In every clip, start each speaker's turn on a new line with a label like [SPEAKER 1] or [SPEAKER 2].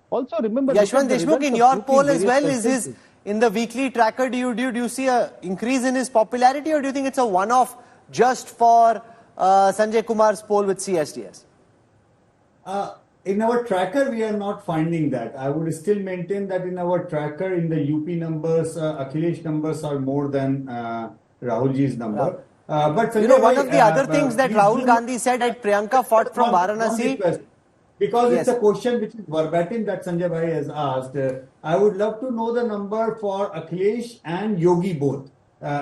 [SPEAKER 1] Also, remember,
[SPEAKER 2] Yashwant Deshmukh, in your poll as well, is his in the weekly tracker? Do you see a increase in his popularity, or do you think it's a one-off just for Sanjay Kumar's poll with CSDS?
[SPEAKER 3] In our tracker, we are not finding that. I would still maintain that in our tracker, in the UP numbers, Akhilesh numbers are more than Rahulji's number. But Sanjay,
[SPEAKER 2] one of the other things that Rahul Gandhi said at Priyanka fought from Varanasi.
[SPEAKER 3] Because it's a question which is verbatim that Sanjay Bhai has asked. I would love to know the number for Akhilesh and Yogi both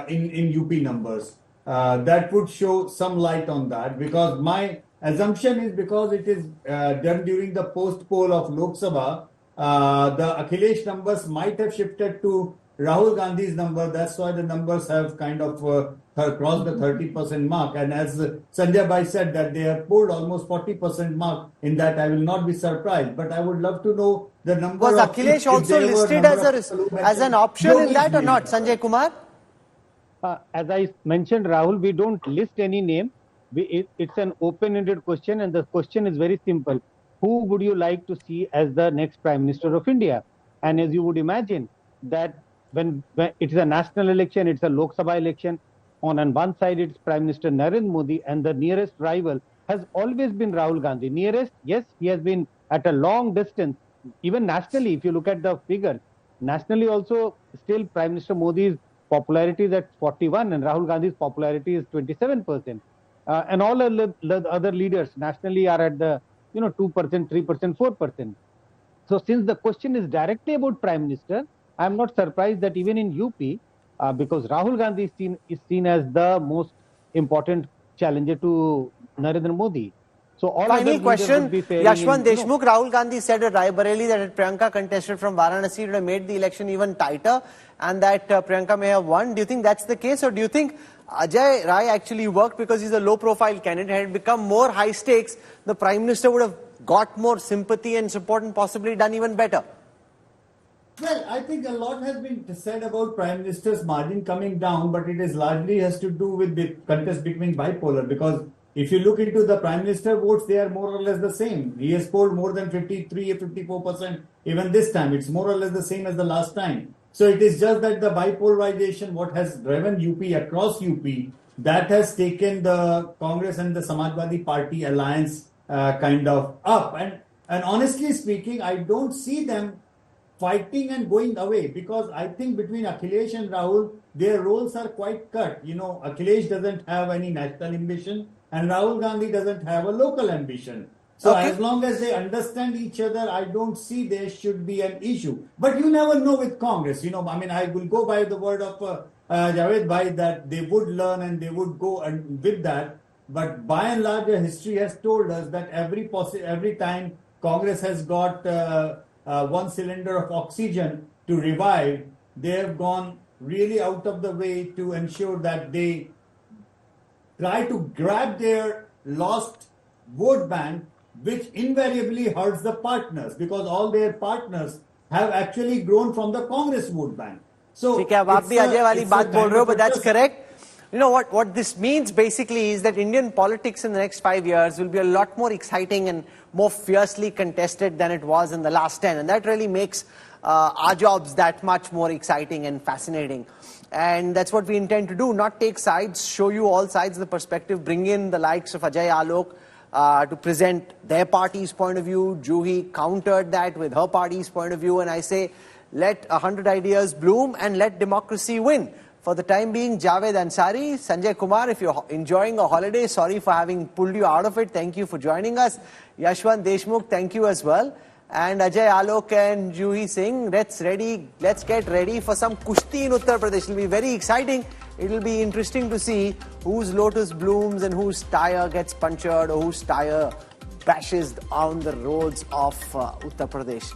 [SPEAKER 3] in UP numbers. That would show some light on that, because my assumption is, because it is done during the post poll of Lok Sabha, the Akhilesh numbers might have shifted to Rahul Gandhi's number. That's why the numbers have kind of crossed the 30% mark. And as Sanjay Bhai said, that they have pulled almost 40% mark. In that, I will not be surprised. But I would love to know the number.
[SPEAKER 2] Was Akhilesh also listed as an option in that or not, Sanjay Kumar?
[SPEAKER 1] As I mentioned, Rahul, we don't list any name. It's an open-ended question, and the question is very simple. Who would you like to see as the next Prime Minister of India? And as you would imagine, that when it's a national election, it's a Lok Sabha election. On one side, it's Prime Minister Narendra Modi, and the nearest rival has always been Rahul Gandhi. Nearest, yes, he has been at a long distance. Even nationally, if you look at the figures, nationally also, still Prime Minister Modi's popularity is at 41, and Rahul Gandhi's popularity is 27%. And all the other leaders nationally are at the 2%, 3%, 4%. So since the question is directly about Prime Minister, I am not surprised that even in UP, because Rahul Gandhi is seen as the most important challenger to Narendra Modi. So all
[SPEAKER 2] final question, Yashwant Deshmukh, Rahul Gandhi said at Raebareli that if Priyanka contested from Varanasi, it would have made the election even tighter, and that Priyanka may have won. Do you think that's the case, or do you think Ajay Rai actually worked because he's a low-profile candidate? Had it become more high stakes, the Prime Minister would have got more sympathy and support and possibly done even better?
[SPEAKER 3] Well, I think a lot has been said about Prime Minister's margin coming down, but it is largely has to do with the contest between bipolar, because if you look into the Prime Minister votes, they are more or less the same. He has polled more than 53 or 54% even this time. It's more or less the same as the last time. So it is just that the bipolarization, what has driven UP across UP, that has taken the Congress and the Samajwadi Party alliance kind of up. And honestly speaking, I don't see them fighting and going away, because I think between Akhilesh and Rahul, their roles are quite cut. Akhilesh doesn't have any national ambition, and Rahul Gandhi doesn't have a local ambition. So as long as they understand each other, I don't see there should be an issue. But you never know with Congress. I will go by the word of Javed Bhai that they would learn and they would go with that. But by and large, the history has told us that every time Congress has got one cylinder of oxygen to revive, they have gone really out of the way to ensure that they try to grab their lost vote bank, which invariably hurts the partners, because all their partners have actually grown from the Congress vote bank. So,
[SPEAKER 2] but that's correct. You know what this means basically is that Indian politics in the next 5 years will be a lot more exciting and more fiercely contested than it was in the last 10. And that really makes our jobs that much more exciting and fascinating. And that's what we intend to do, not take sides, show you all sides of the perspective, bring in the likes of Ajay Alok to present their party's point of view. Juhi countered that with her party's point of view. And I say, let 100 ideas bloom and let democracy win. For the time being, Javed Ansari, Sanjay Kumar, if you're enjoying a holiday, sorry for having pulled you out of it. Thank you for joining us. Yashwant Deshmukh, thank you as well. And Ajay Alok and Juhi Singh, let's get ready for some kushti in Uttar Pradesh. It will be very exciting. It will be interesting to see whose lotus blooms and whose tire gets punctured or whose tire bashes on the roads of Uttar Pradesh.